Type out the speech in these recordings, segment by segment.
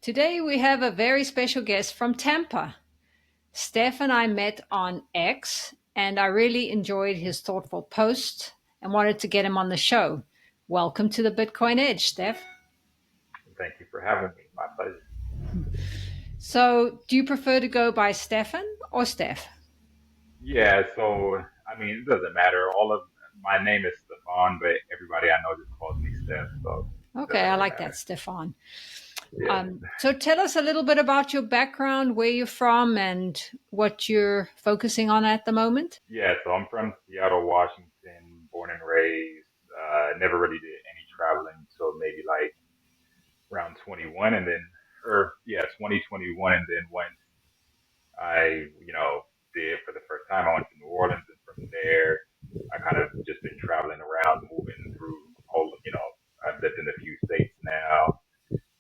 Today we have a very special guest from Tampa. Stef and I met on X, and I really enjoyed his thoughtful post and wanted to get him on the show. Welcome to the Bitcoin Edge, Stef. Thank you for having me. My pleasure. So, do you prefer to go by Stefan or Stef? Yeah, so it doesn't matter. All of my name is Stefan, but everybody I know just calls me Steph, so it Okay, doesn't I really like that, matter. Stefan. Yeah, So, tell us a little bit about your background, where you're from, and what you're focusing on at the moment. yeah. So I'm from Seattle, Washington, born and raised. Never really did any traveling until maybe like around 21, and then, 2021, and then once I did for the first time, I went to New Orleans, and from there, I kind of just been traveling around, moving through whole. I've lived in a few states now,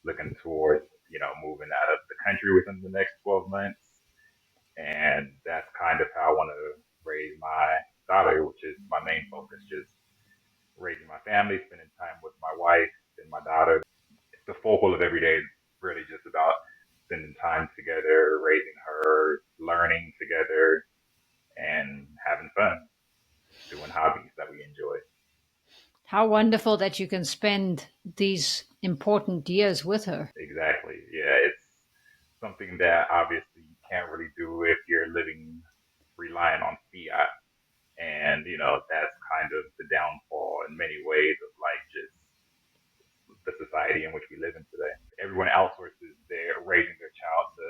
looking towards, moving out of the country within the next 12 months. And that's kind of how I want to raise my daughter, which is my main focus, just raising my family, spending time with my wife and my daughter. The focal of every day is really just about spending time together, raising her, learning together, and having fun, doing hobbies that we enjoy. How wonderful that you can spend these important years with her. Exactly. Yeah, it's something that obviously you can't really do if you're living relying on fiat. And, that's kind of the downfall in many ways of like just the society in which we live in today. Everyone outsources their raising their child to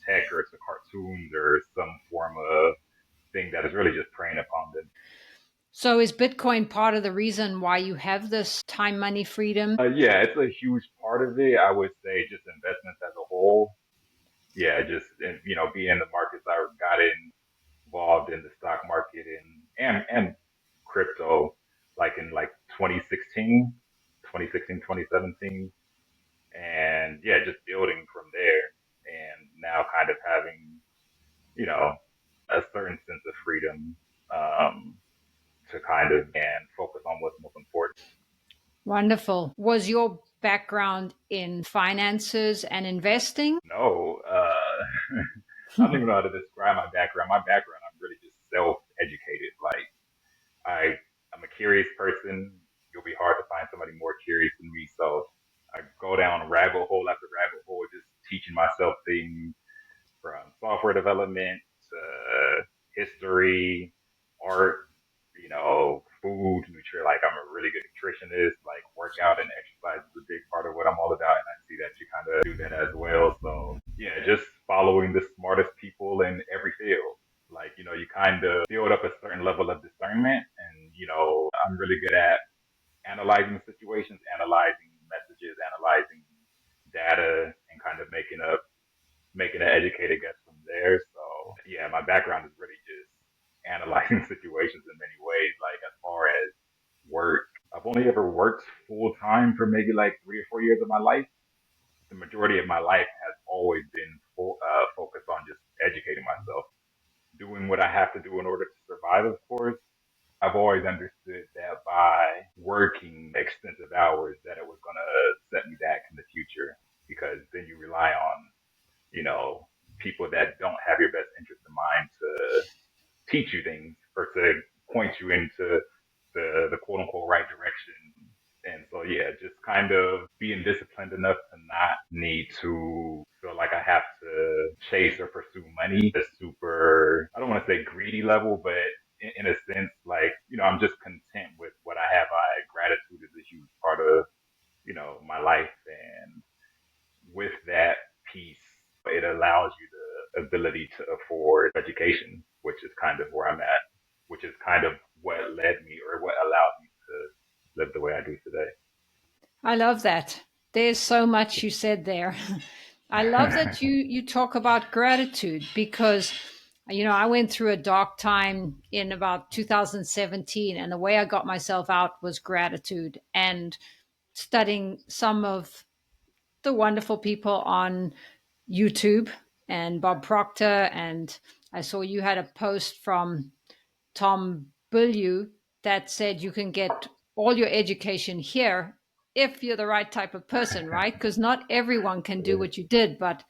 tech or to cartoons or some form of thing that is really just preying upon them. So, is Bitcoin part of the reason why you have this time, money freedom? Yeah, it's a huge part of it. I would say just investments as a whole. Yeah, just being in the markets, I got involved in the stock market and crypto like in like 2016, 2016, 2017. And yeah, just building from there and now kind of having, you know, a certain sense of freedom, um, to kind of and focus on what's most important. Wonderful. Was your background in finances and investing? No, I don't even know how to describe my background. My background, I'm really just self-educated. Like I'm a curious person. You'll be hard to find somebody more curious than me. So I go down rabbit hole after rabbit hole, just teaching myself things from software development to history, art, food, nutrition. Like I'm a really good nutritionist. Like workout and exercise is a big part of what I'm all about, and I see that you kind of do that as well. So yeah, just following the smartest people in every field. Like you kind of build up a certain level of discernment, and I'm really good at analyzing situations, analyzing messages, analyzing data, and kind of making an educated guess from there. So yeah, my background is really just analyzing situations in many ways. Like as far as work, I've only ever worked full time for maybe like 3 or 4 years of my life. The majority of my life has always been focused on just educating myself, doing what I have to do in order to survive, of course. I've always understood that by working extensive hours that it was going to set me back in the future because then you rely on people that don't have your best interest in mind to teach you things or to point you into the quote unquote right direction. And so, yeah, just kind of being disciplined enough to not need to feel like I have to chase or pursue money. A super, I don't want to say greedy level, but in a sense, like, I'm just content with what I have. Gratitude is a huge part of, my life. And with that piece, it allows you the ability to afford education, which is kind of where I'm at, which is kind of what led me or what allowed me to live the way I do I love that. There's so much you said there. I love that today. you talk about gratitude because I went through a dark time in about 2017, and the way I got myself out was gratitude and studying some of the wonderful people on YouTube and Bob Proctor. And I saw you had a post from Tom Bilyeu that said you can get all your education here if you're the right type of person, right? Because not everyone can do what you did, but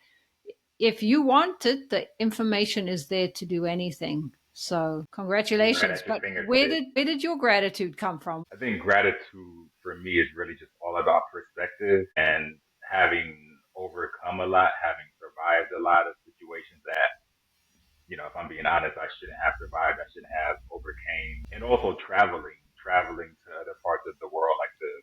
if you want it, the information is there to do anything. So Right congratulations. at your But fingertips. where did your gratitude come from? I think gratitude for me is really just all about perspective and having overcome a lot, having survived a lot of situations that, if I'm being honest, I shouldn't have survived, I shouldn't have overcame. And also traveling to other parts of the world. Like the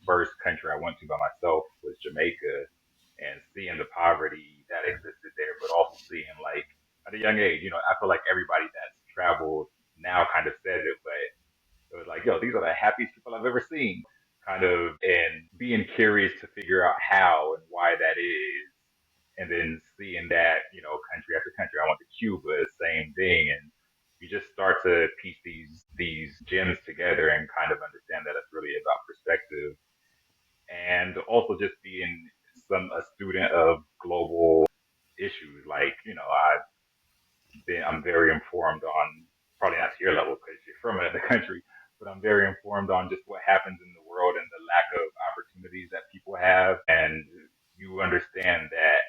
first country I went to by myself was Jamaica, and seeing the poverty that existed there, but also seeing like at a young age, I feel like everybody that's traveled now kind of says it, but it was like, yo, these are the happiest people I've ever seen. Kind of, and being curious to figure out how and why that is. And then seeing that, country after country. I went to Cuba, same thing. And you just start to piece these gems together and kind of understand that it's really about perspective. And also just being a student of global issues. Like, I'm very informed on, probably not to your level because you're from another country, but I'm very informed on just what happens in the world and the lack of opportunities that people have. And you understand that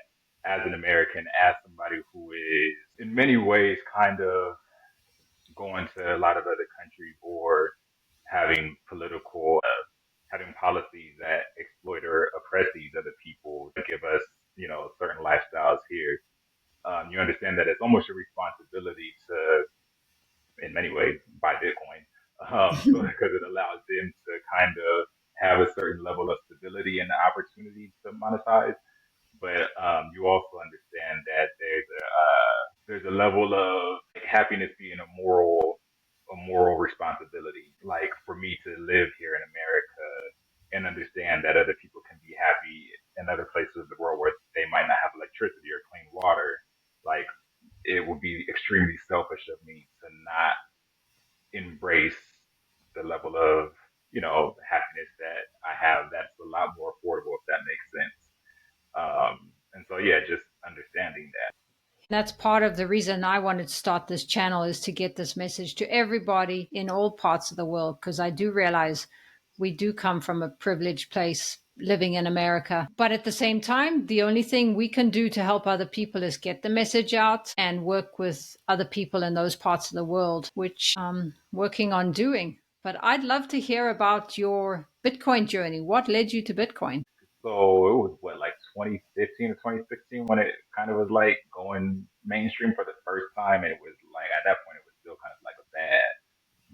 as an American, as somebody who is in many ways kind of going to a lot of other countries or having having policies that exploit or oppress these other people to give us, certain lifestyles here. You understand that it's almost your responsibility to, in many ways, buy Bitcoin, so because it allows them to kind of have a certain level of stability and the opportunity to monetize. But you also understand that there's a level of like, happiness being a moral responsibility. Like for me to live here in America and understand that other people can be happy in other places of the world where they might not have electricity or clean water. Like it would be extremely selfish of me to not embrace the level of, happiness that I have that's a lot more affordable, if that makes sense. And so, yeah, just understanding that. That's part of the reason I wanted to start this channel is to get this message to everybody in all parts of the world, because I do realize we do come from a privileged place living in America. But at the same time, the only thing we can do to help other people is get the message out and work with other people in those parts of the world, which I'm working on doing. But I'd love to hear about your Bitcoin journey. What led you to Bitcoin? So it was what, like 2015 or 2016 when it kind of was like going mainstream for the first time. And it was like, at that point, it was still kind of like a fad.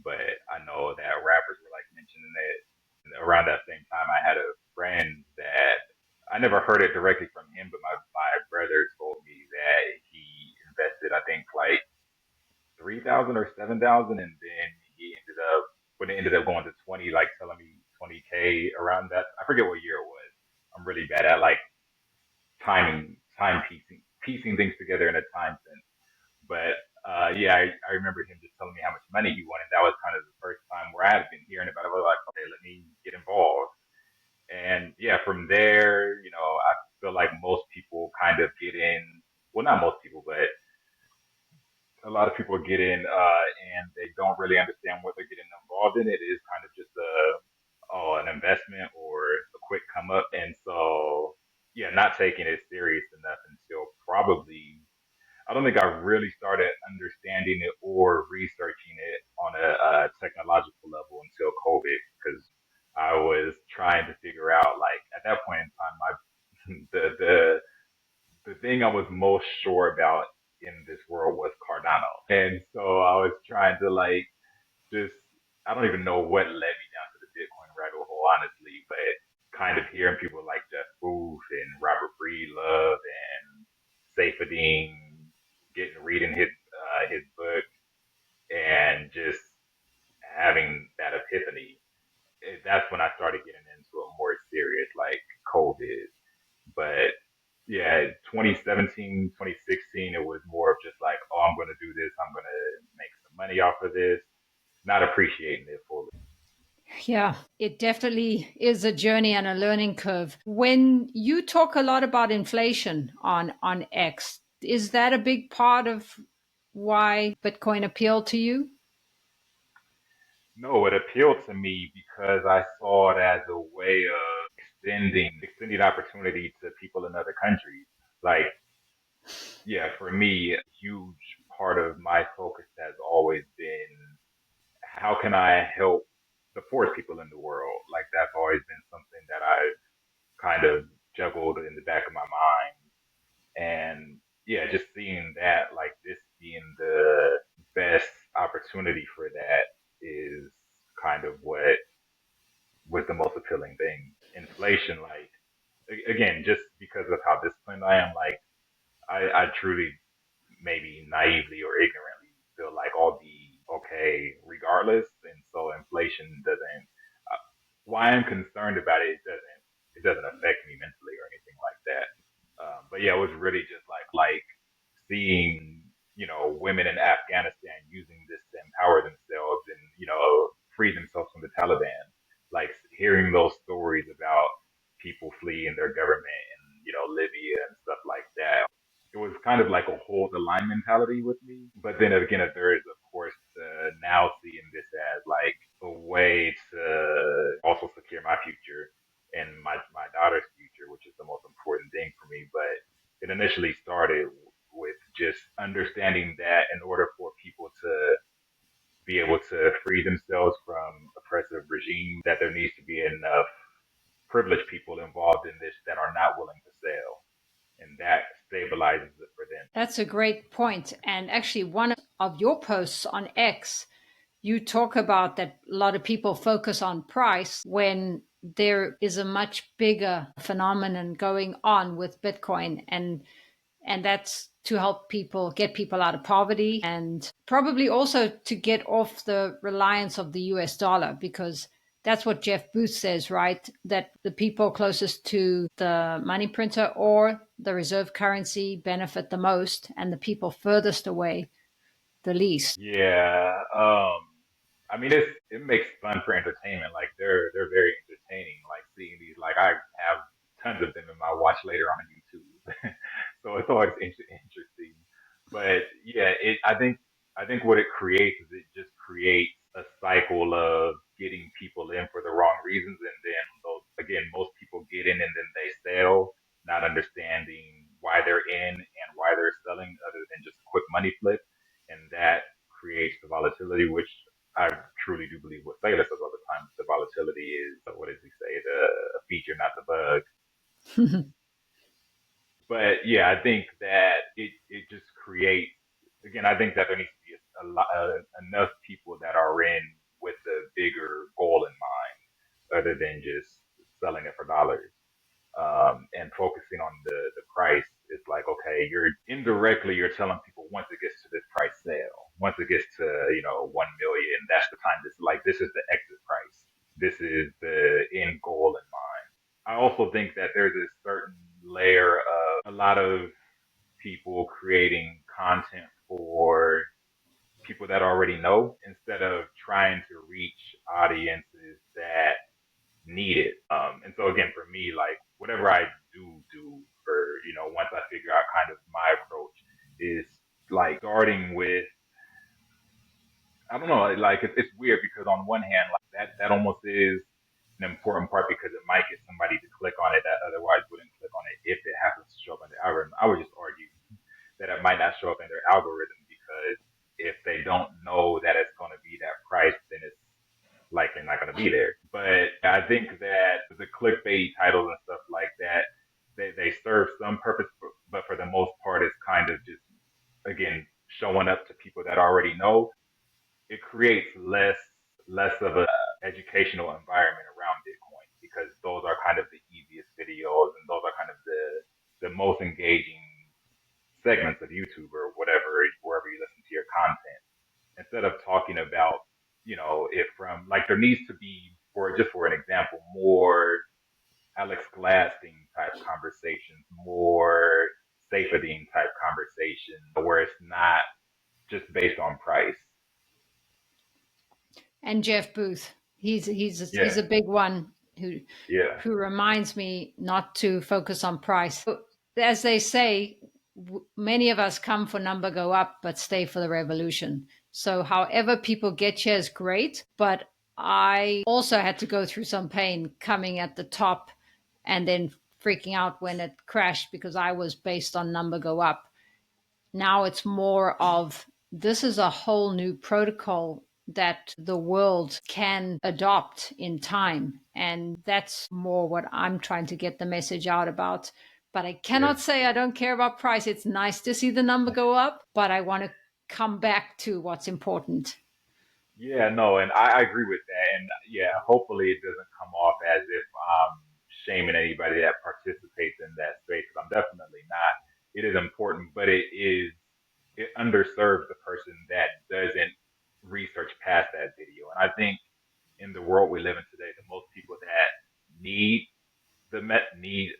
But I know that rappers were like mentioning it. And around that same time, I had a friend that I never heard it directly from him, but my brother told me that he invested, I think, like 3,000 or 7,000, and then he ended up when it ended up going to 20, like telling me 20K around that. I forget what year it was. I'm really bad at like time piecing things together in a time sense. But yeah, I remember him just telling me how much money he wanted. That was kind of the first time where I had been hearing about it. I was like, okay, let me get involved. And yeah, from there, I feel like most people kind of get in. Well, not most people, but a lot of people get in and they don't really understand what they're getting involved in. It is kind of just an investment or a quick come up, and so yeah, not taking it serious enough until probably I don't think I really started understanding it or researching it on a technological level until COVID, because I was trying to figure out like at that point in time my the thing I was most sure about in this world was Cardano. And so I was trying to like just I don't even know what led me down to the Bitcoin rabbit hole, honestly, but kind of hearing people like Jeff Booth and Robert Breedlove and Saifedean reading his book and just having that epiphany. That's when I started getting into it more serious, like COVID. But yeah, 2017, 2016, it was more of just like, oh, I'm going to do this. I'm going to make some money off of this, not appreciating it fully. Yeah, it definitely is a journey and a learning curve. When you talk a lot about inflation on X, is that a big part of why Bitcoin appealed to you? No, it appealed to me because I saw it as a way of extending opportunity to people in other countries. Like, yeah, for me, a huge part of my focus has always been how can I help the poorest people in the world? Like that's always been something that I've kind of juggled in the back of my mind. And yeah, just seeing that, like this being the best opportunity for that is kind of what was the most appealing thing. Inflation, like again, just because of how disciplined I am, like I truly maybe naively or ignorantly feel like I'll be okay regardless. And so inflation doesn't, why I'm concerned about it, it doesn't affect me mentally or anything like that. But yeah, it was really just like seeing, women in Afghanistan using this to empower themselves and, free themselves from the Taliban. Like hearing those stories about people fleeing their government in, Libya and stuff like that. It was kind of like a hold the line mentality with me. But then again, there is, of course, now seeing this as like a way to also secure my future and my daughter's future, which is the most important thing for me. But it initially started with just understanding that in order for people to be able to free themselves from oppressive regimes, that there needs to be enough privileged people involved in this that are not willing to sell. And that stabilizes it for them. That's a great point. And actually, one of your posts on X, you talk about that a lot of people focus on price when there is a much bigger phenomenon going on with Bitcoin. And that's to help people get people out of poverty and probably also to get off the reliance of the US dollar, because that's what Jeff Booth says, right? That the people closest to the money printer or the reserve currency benefit the most, and the people furthest away the least. Yeah. I mean, it makes fun for entertainment. Like they're very entertaining. Like seeing these. Like I have tons of them in my watch later on YouTube, so it's always interesting. But yeah, I think what it creates is it just creates a cycle of getting people in for the wrong reasons, and then those again, most people get in and then they sell, not understanding why they're in and why they're selling, other than just a quick money flip, and that creates the volatility, which I truly do believe what Sailor says all the time. The volatility is, what does he say? The feature, not the bug. But yeah, I think that it just creates. Again, I think that there needs to be enough people that are in with a bigger goal in mind, other than just selling it for dollars. And focusing on the price. It's like, okay, you're telling people once it gets to this price sale, once it gets to, 1 million, that's the time. This is the exit price. This is the end goal in mind. I also think that there's a certain layer of a lot of people creating content for people that already know instead of trying to reach audiences that need it. And so again, for me, like whatever I do for, once I figure out kind of my approach is like starting with, I don't know, like it's weird because on one hand, like that almost is an important part because it might get somebody to click on it that otherwise wouldn't click on it if it happens to show up in the algorithm. I would just argue that it might not show up in their algorithm because if they don't know that it's going to be that price, then it's likely not going to be there. But I think that the clickbait titles and stuff like that, they serve some purpose, but for the most part, it's kind of just, again, showing up to people that already know. It creates less of a educational environment around Bitcoin because those are kind of the easiest videos and those are kind of the most engaging segments of YouTube or whatever, wherever you listen to your content. Instead of talking about, it from like there needs to be, for an example, more Alex Gladstein type conversations, more Safedine type conversation, where it's not just based on price. And Jeff Booth, he's Yeah, a big one who yeah, reminds me not to focus on price. As they say, many of us come for number go up, but stay for the revolution. So, however people get here is great, but I also had to go through some pain coming at the top and then freaking out when it crashed because I was based on number go up. Now it's more of this is a whole new protocol that the world can adopt in time. And that's more what I'm trying to get the message out about. But I Yeah. cannot say I don't care about price. It's nice to see the number go up, but I want to come back to what's important. Yeah, no, and I agree with that. And yeah, hopefully it doesn't come off as if I'm shaming anybody that participates in that space, 'cause I'm definitely not. It is important, but it underserves the person that doesn't research past that video. And I think in the world we live in today, the most people that need need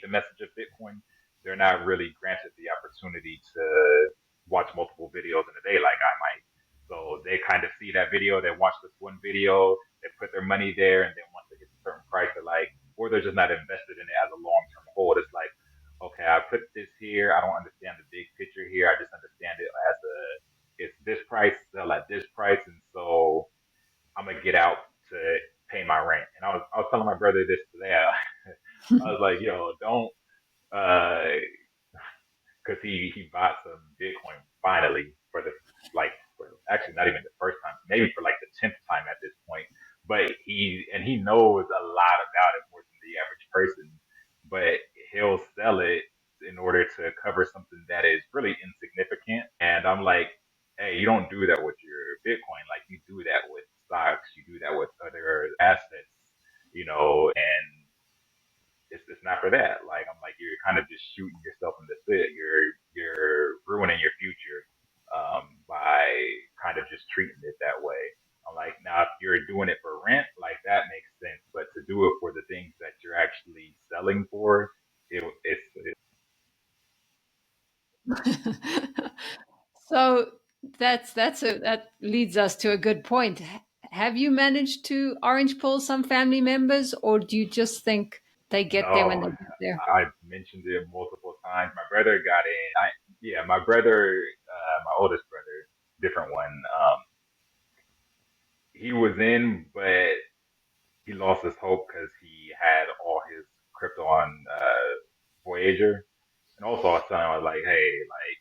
the message of Bitcoin, they're not really granted the opportunity to watch multiple videos in a day like I might. So they kind of see that video, they watch this one video, they put their money there, and then once they get a certain price, they're like, or they're just not invested in it as a long term hold. It's like, okay, I put this here, I don't understand the big picture here, I just understand it as it's this price, sell at this price, and so I'm gonna get out to pay my rent. And I was telling my brother this today. I was like, yo, don't, because he bought some Bitcoin finally for the actually not even the first time, maybe for like the 10th time at this point. But he knows a lot about it more than the average person. But he'll sell it in order to cover something that is really insignificant. And I'm like, hey, you don't do that with your Bitcoin. Like you do that with stocks, you do that with other assets, and it's not for that. Like I'm like you're kind of just shooting yourself in the foot. You're ruining your future by kind of just treating it that way. I'm like now if you're doing it for rent, like that makes sense. But to do it for the things that you're actually selling for, it's So that leads us to a good point. Have you managed to orange pull some family members, or do you just think they get there when no. they get there? I've mentioned it multiple times. My brother got in. My brother, my oldest brother, different one. He was in, but he lost his hope because he had all his crypto on Voyager. And also, I was telling him, I was like, hey, like,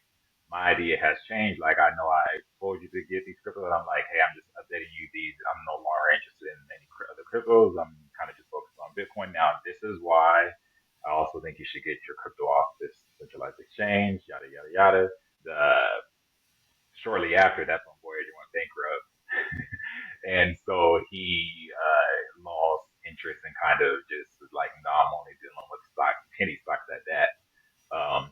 my idea has changed. Like, I know I told you to get these cryptos. And I'm like, hey, I'm just updating you these. I'm no longer interested in any other cryptos. I'm kind of just focused on Bitcoin now. This is why I also think you should get your crypto off this centralized exchange, yada, yada, yada. The Shortly after, that's when Voyager went bankrupt. And so he lost interest and kind of just was like, no, I'm only dealing with stocks, penny stocks at that,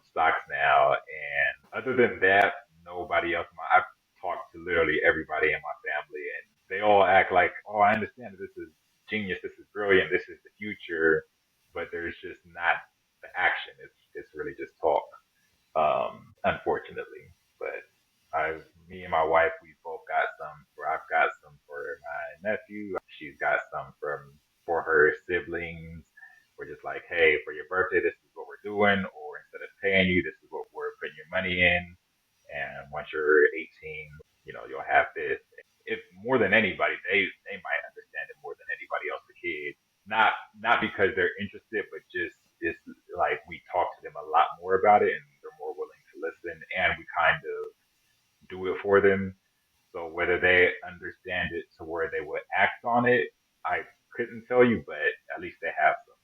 stocks now. And other than that, nobody else. I've talked to literally everybody in my family, and they all act like, oh, I understand that this is genius, this is brilliant, this is the future, but there's just not the action. It's really just talk, unfortunately. But me and my wife, we both got some. I've got some for my nephew. She's got some for her siblings. We're just like, hey, for your birthday, this is what we're doing, or instead of paying you, this is what we're putting your money in. And once you're 18, you'll have this. If more than anybody, they might understand it more than anybody else. The kids, not because they're interested, but just it's like we talk to them a lot more about it, and they're more willing to listen, and we kind of do it for them. So whether they understand it to where they would act on it, I couldn't tell you, but at least they have some.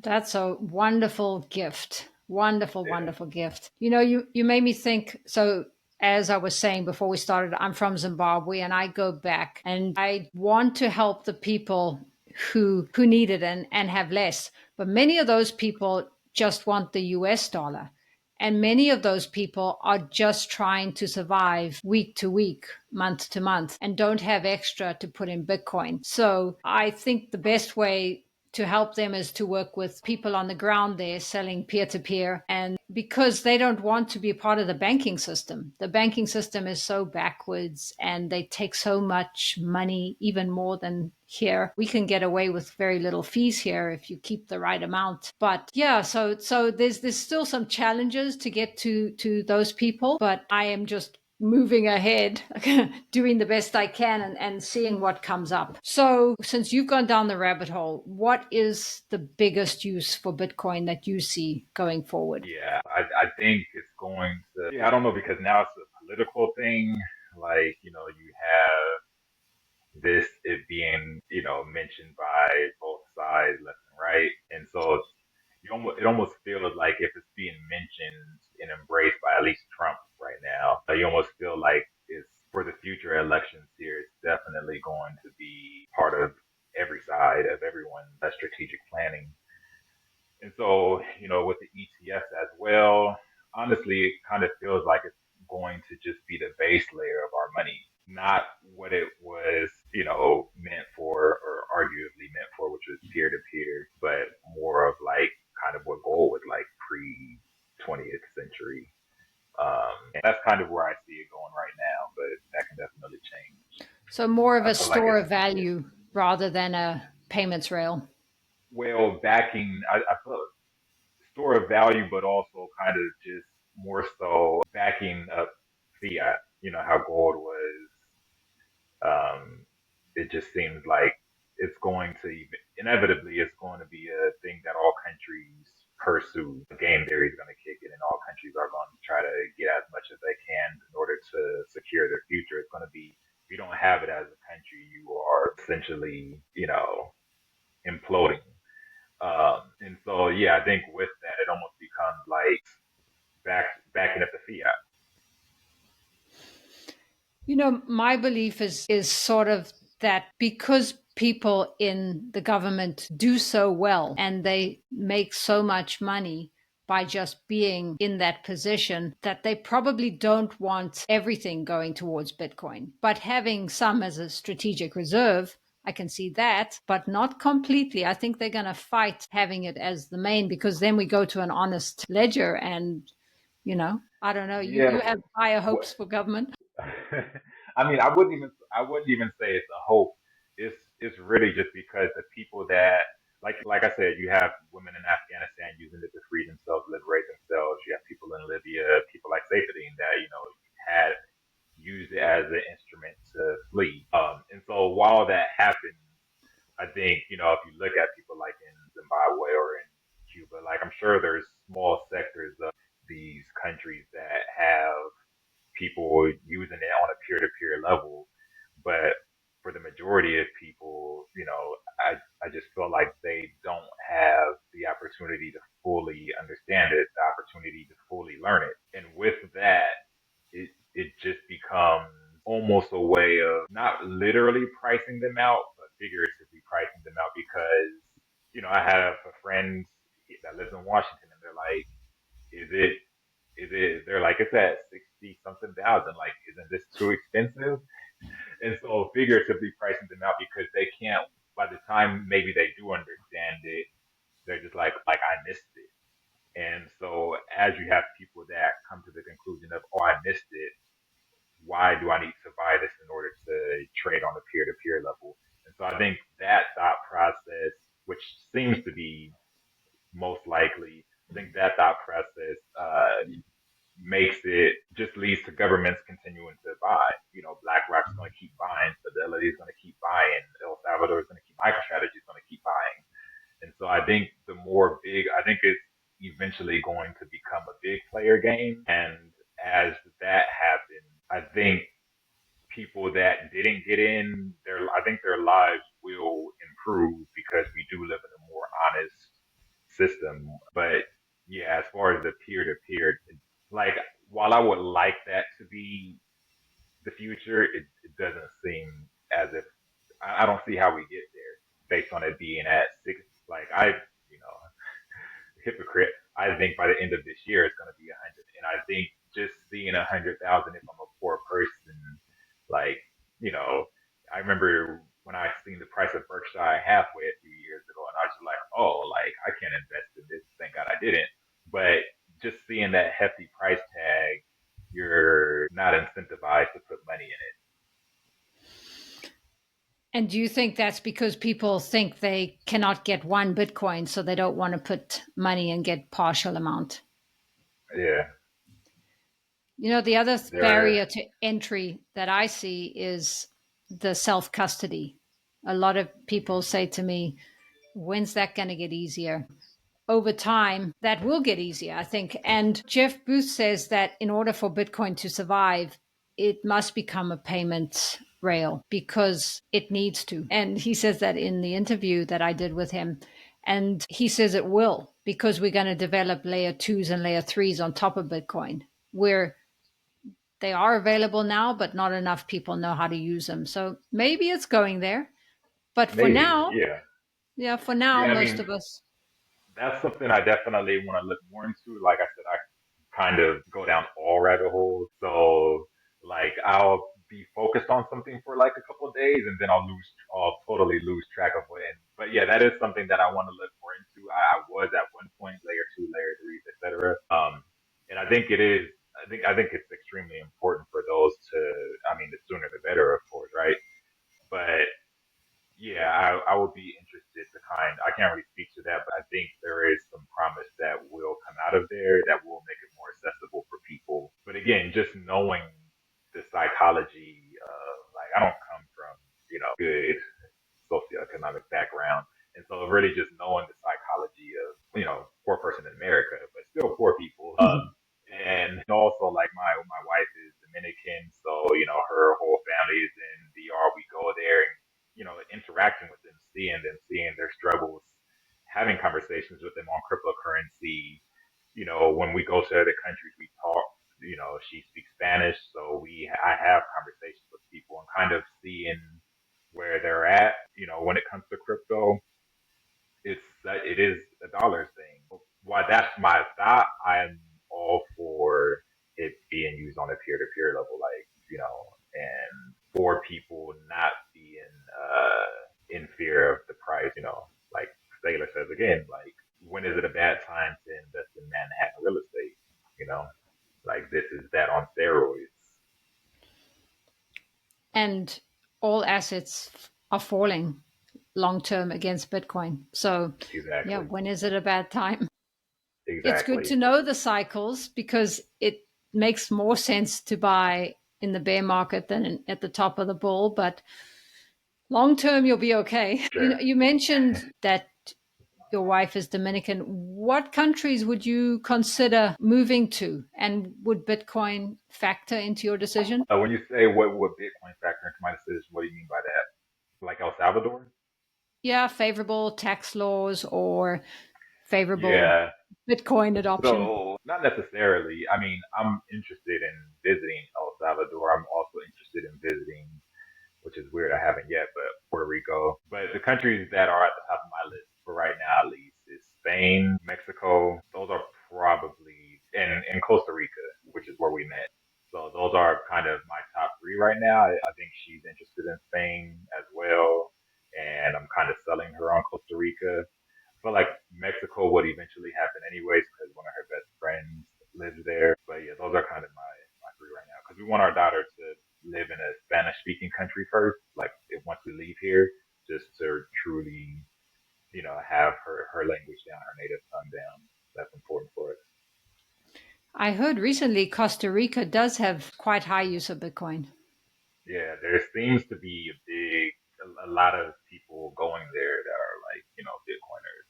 That's a wonderful gift. Wonderful, Yeah. wonderful gift. You made me think. So, as I was saying before we started, I'm from Zimbabwe and I go back and I want to help the people who need it and have less. But many of those people just want the US dollar. And many of those people are just trying to survive week to week, month to month, and don't have extra to put in Bitcoin. So I think the best way to help them is to work with people on the ground there selling peer to peer. And because they don't want to be a part of the banking system, the banking system is so backwards and they take so much money, even more than here. We can get away with very little fees here if you keep the right amount. But yeah, so there's still some challenges to get to those people, but I am just moving ahead, doing the best I can and seeing what comes up. So, since you've gone down the rabbit hole, what is the biggest use for Bitcoin that you see going forward? Yeah, I think it's going to, yeah, I don't know, because now it's a political thing. Like, you have this, it being, mentioned by both sides, left and right. And so it almost feels like if it's being mentioned and embraced by at least Trump right now, you almost feel like it's for the future elections here. It's definitely going to be part of every side of everyone's strategic planning. And so, with the ETFs as well, honestly, it kind of feels like it's going to just be the base layer of our money, not what it was, meant for, or arguably meant for, which was peer to peer, but more of like kind of what gold was like pre 20th century. And that's kind of where I see it going right now, but that can definitely change. So, more of I a feel like store it's, of yeah. value rather than a payments rail. Well, I feel store of value, but also kind of just more so backing up fiat. You know how gold was. It just seems like it's going to inevitably it's going to be a thing that all countries pursue. The game theory is going to kick in, and all countries are going to try to get as much as they can in order to secure their future. It's going to be if you don't have it as a country, you are essentially, imploding. And so, yeah, I think with that, it almost becomes like backing up the fiat. My belief is sort of that because people in the government do so well and they make so much money by just being in that position, that they probably don't want everything going towards Bitcoin. But having some as a strategic reserve, I can see that, but not completely. I think they're going to fight having it as the main, because then we go to an honest ledger and, I don't know, you Yeah. have higher What, hopes for government. I mean, I wouldn't even say it's a hope. It's really just because the people that, like I said, you have women in Afghanistan using it to free themselves, liberate themselves. You have people in Libya, people like Safedine that had used it as an instrument to flee. And so while that happens, I think, if you look at people like in Zimbabwe or in Cuba, like I'm sure there's small sectors of these countries that have people using it on a peer to peer level. But for the majority of people, I just feel like they don't have the opportunity to fully understand it, the opportunity to fully learn it. And with that, it just becomes almost a way of not literally pricing them out, but figuratively pricing them out because, I have a friend that lives in Washington and they're like, is it, they're like, it's at 60 something thousand. Like, isn't this too expensive? And so figuratively pricing them out because they can't, by the time maybe they do understand it, they're just like I missed it. And so as you have people that come to the conclusion of, oh, I missed it, why do I need to buy this in order to trade on a peer to peer level? And so I think that thought process, which seems to be most likely, I think that thought process makes it just leads to governments continuing to buy. BlackRock's going to keep buying, Fidelity is going to keep buying, El Salvador is going to keep, MicroStrategy is going to keep buying. And so I think I think it's eventually going to become a big player game. And as that happens, I think people that didn't get in, I think their lives will improve because we do live in a more honest system. But yeah, as far as the peer to peer, like while I would like that to be the future, it doesn't seem as if I don't see how we get there based on it being at six. Like hypocrite. I think by the end of this year it's going to be 100, and I think just seeing 100,000 if I'm a poor person, like you know, I remember when I seen the price of Berkshire Hathaway a few years ago, and I was just like, oh, like I can't invest in this. Thank God I didn't. But just seeing that hefty price tag, you're not incentivized to put money in it. And do you think that's because people think they cannot get one Bitcoin, so they don't want to put money and get partial amount? Yeah. The other There, barrier to entry that I see is the self custody. A lot of people say to me, when's that going to get easier? Over time, that will get easier, I think. And Jeff Booth says that in order for Bitcoin to survive, it must become a payment rail because it needs to. And he says that in the interview that I did with him. And he says it will because we're going to develop layer twos and layer threes on top of Bitcoin, where they are available now, but not enough people know how to use them. So maybe it's going there. But for maybe, now, yeah. yeah, for now, Yeah, I most mean, of us. that's something I definitely want to look more into. Like I said, I kind of go down all rabbit holes. So, like, I'll be focused on something for like a couple of days and then I'll totally lose track of it. But yeah, that is something that I want to look more into. I was at one point layer two, layer threes, etc. And I think it is, I think it's extremely important for those to, I mean, the sooner the better, of course, right? But yeah, I would be interested to I can't really speak to that, but I think there is some promise that will come out of there that will make it more accessible for people. But again, just knowing the psychology of, like, I don't come from, good socioeconomic background. And so really just knowing the psychology of, poor person in America, but still poor people. And also like my wife is Dominican, so her whole family is in DR. We go there and interacting with them, seeing their struggles, having conversations with them on cryptocurrency. When we go to other countries, we talk. She speaks Spanish, so I have conversations with people and kind of seeing where they're at. When it comes to crypto, it is a dollar thing. Why that's my thought. I'm all for it being used on a peer-to-peer level, like and for people not being in fear of the price. Like Sailor says again, like when is it a bad time to invest in Manhattan real estate? You know, like this is that on steroids. And all assets are falling long term against Bitcoin. So, yeah, Exactly, when is it a bad time? It's good exactly. to know the cycles because it makes more sense to buy in the bear market than at the top of the bull. But long term, you'll be okay. Sure. You mentioned that your wife is Dominican. What countries would you consider moving to? And would Bitcoin factor into your decision? When you say what would Bitcoin factor into my decision, what do you mean by that? Like El Salvador? Yeah, favorable tax laws or favorable Yeah. Bitcoin adoption. So not necessarily. I mean, I'm interested in visiting El Salvador. I'm also interested in visiting, which is weird. I haven't yet, but Puerto Rico. But the countries that are at the top of my list for right now, at least, is Spain, Mexico. Those are probably, and Costa Rica, which is where we met. So those are kind of my top three right now. I think she's interested in Spain as well, and I'm kind of selling her on Costa Rica. I feel like Mexico would eventually happen anyways because one of her best friends lives there. But yeah, those are kind of my three right now because we want our daughter to live in a Spanish speaking country first, like once we leave here, just to truly, have her language down, her native tongue down. That's important for us. I heard recently Costa Rica does have quite high use of Bitcoin. Yeah, there seems to be a lot of people going there that are like, Bitcoiners.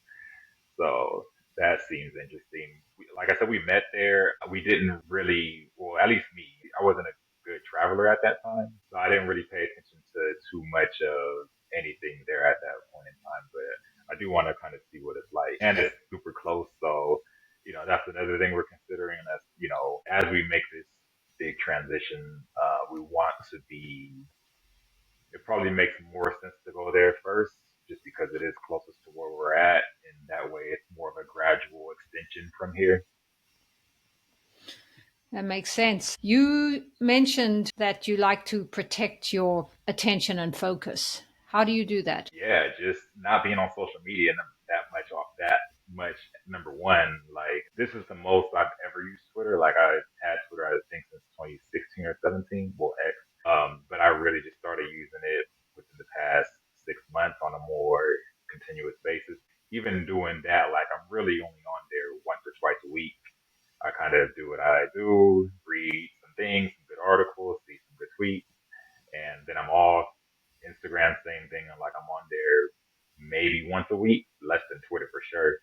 So that seems interesting. Like I said, we met there. We didn't really, well, at least me, I wasn't a good traveler at that time. So I didn't really pay attention to too much of anything there at that point in time. But I do want to kind of see what it's like. And it's super close. So, that's another thing we're considering. That's, as we make this big transition, we want to be it probably makes more sense to go there first, just because it is closest to where we're at, and that way it's more of a gradual extension from here. That makes sense. You mentioned that you like to protect your attention and focus. How do you do that? Yeah, just not being on social media that much off that much. Number one, like this is the most I've ever used Twitter. Like I had Twitter, I think since 2016 or 17. Well, X. But I really just started using it within the past 6 months on a more continuous basis. Even doing that, like I'm really only on there once or twice a week. I kind of do what I do, read some things, some good articles, see some good tweets, and then I'm off. Instagram, same thing. Like I'm on there maybe once a week, less than Twitter for sure.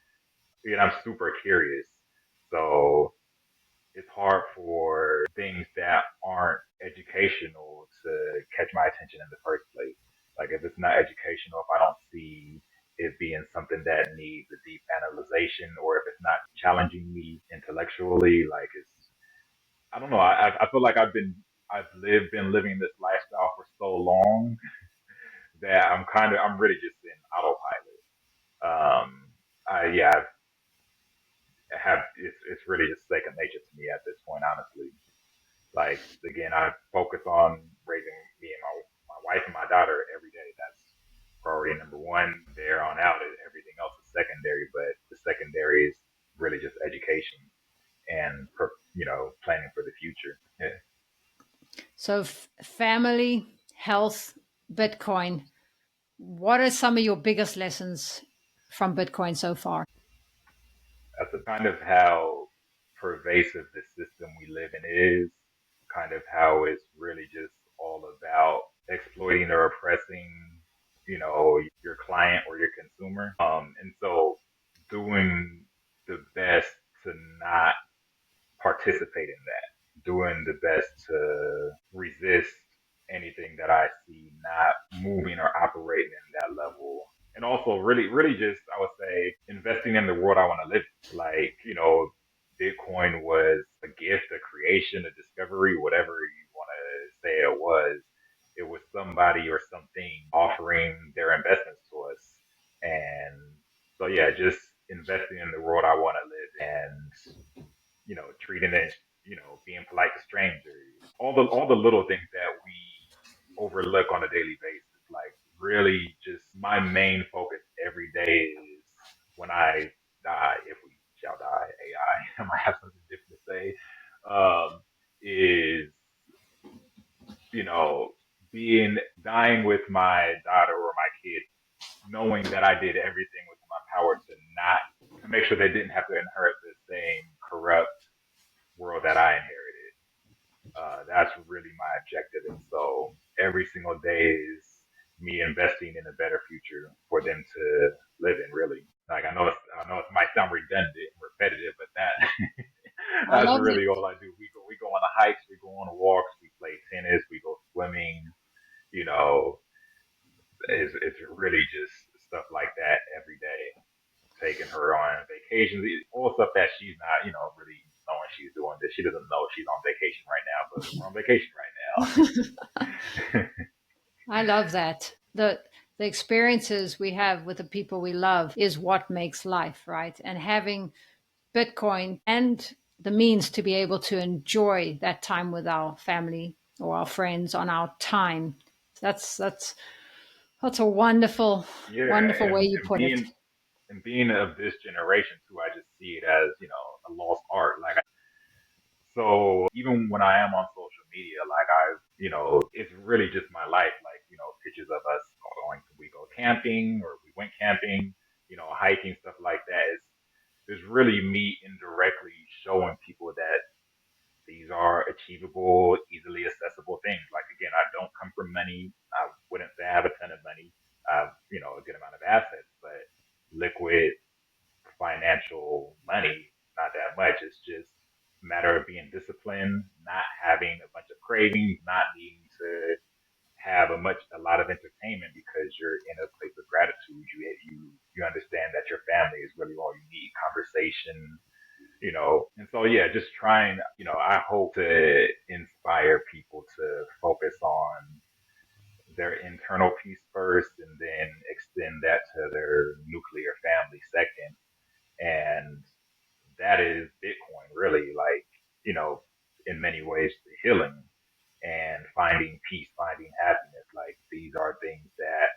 And I'm super curious. So it's hard for things that aren't educational to catch my attention in the first place. Like if it's not educational, if I don't see it being something that needs a deep analyzation, or if it's not challenging me intellectually, like it's, I don't know. I feel like been living this lifestyle for so long that I'm really just in autopilot. Yeah, it's really just second nature to me at this point, honestly. Like again, I focus on raising me and my wife and my daughter every day. That's priority number one. There on out, everything else is secondary, but the secondary is really just education and planning for the future. Yeah. So, family, health, Bitcoin. What are some of your biggest lessons from Bitcoin so far? That's kind of how pervasive the system we live in is. Kind of how it's really just all about exploiting or oppressing, your client or your consumer. And so doing the best to not participate in that, doing the best to resist anything that I see not moving or operating in that level. And also really just, I would say, investing in the world I want to live in. Like, Bitcoin was a gift, a creation, a discovery, whatever you want to say it was. It was somebody or something offering their investments to us. And so, yeah, just investing in the world I want to live in, and treating it, being polite to strangers, all the little things that we overlook on a daily basis. Like really, just my main focus every day is when I die, if we shall die, AI, I might have something different to say. Is you know being dying with my daughter or my kid, knowing that I did everything within my power to make sure they didn't have to inherit the same corrupt world that I inherited. That's really my objective. And so every single day is me investing in a better future for them to live in, really. Like I know it might sound redundant and repetitive, but that I that's love it. really all I do. We go on the hikes, we go on the walks, we play tennis, we go swimming. You know, it's really just stuff like that every day. Taking her on vacations, all stuff that she's not, really knowing she's doing this. She doesn't know she's on vacation right now, but we're on vacation right now. I love that. The experiences we have with the people we love is what makes life, right? And having Bitcoin and the means to be able to enjoy that time with our family or our friends on our time. That's a wonderful, Yeah, wonderful way you and put it. being of this generation too, I just see it as a lost art. Like so, even when I am on social media, like it's really just my life. Like pictures of us we go camping or we went camping, hiking, stuff like that. It's really me indirectly showing people that these are achievable, easily accessible things. Like again, I don't come from money. I wouldn't say I have a ton of money. I have, a good amount of assets, but liquid financial money, not that much. It's just a matter of being disciplined, not having a bunch of cravings, not needing to have a lot of entertainment because you're in a place of gratitude. You understand that your family is really all you need. Conversation, and so yeah, just trying, I hope to inspire people to focus on their internal peace first and then extend that to their nuclear family second. And that is Bitcoin really, like, in many ways healing and finding peace, finding happiness. Like these are things that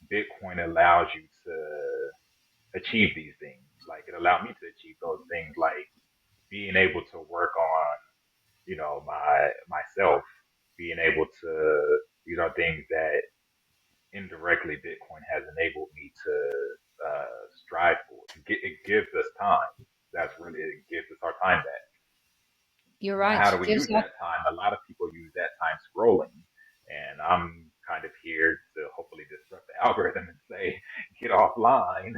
Bitcoin allows you to achieve these things. Like it allowed me to achieve those things, like being able to work on, myself, being able to, things that indirectly Bitcoin has enabled me to strive for. It gives us time. That's really, it gives us our time back. You're Now, how do right. we Gives use that. that time? A lot of people use that time scrolling, and I'm kind of here to hopefully disrupt the algorithm and say, get offline,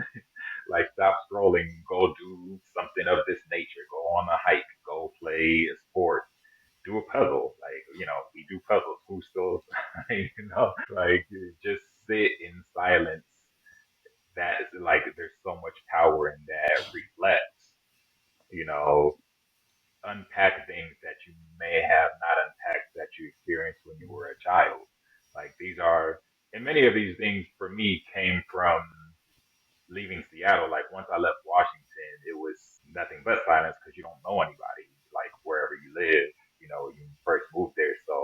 like stop scrolling, go do something of this nature, go on a hike, go play a sport, do a puzzle. Like, we do puzzles. Who still, like just sit in silence. That is like, there's so much power in that. Reflect, you know, unpack things that you may have not unpacked that you experienced when you were a child. Like these are, and many of these things for me came from leaving Seattle. Like once I left Washington, it was nothing but silence because you don't know anybody, like wherever you live, when you first moved there. So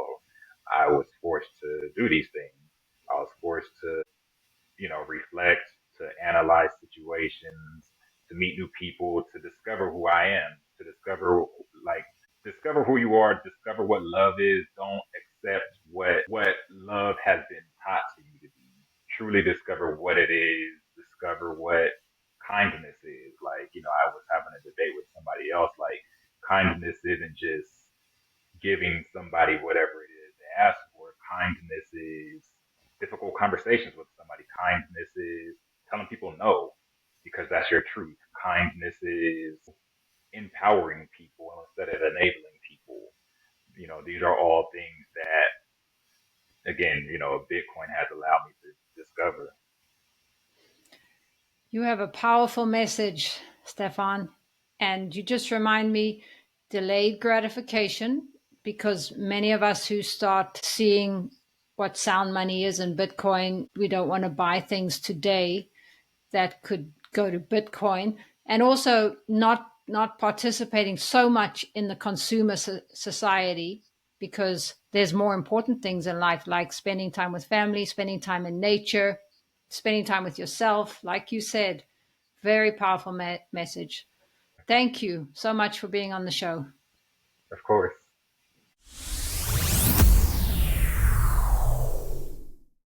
I was forced to do these things. I was forced to, reflect, to analyze situations, to meet new people, to discover who I am, to discover who you are, discover what love is. Don't accept what love has been taught to you to be. Truly discover what it is, discover what kindness is. Like, I was having a debate with somebody else, like kindness isn't just giving somebody whatever it is they ask for. Kindness is difficult conversations with somebody. Kindness is telling people no because that's your truth. Kindness is empowering people instead of enabling people. These are all things that, again, Bitcoin has allowed me to discover. You have a powerful message, Stefan. And you just remind me delayed gratification, because many of us who start seeing what sound money is in Bitcoin, we don't want to buy things today that could go to Bitcoin, and also not participating so much in the consumer society, because there's more important things in life, like spending time with family, spending time in nature, spending time with yourself. Like you said, very powerful message. Thank you so much for being on the show. Of course.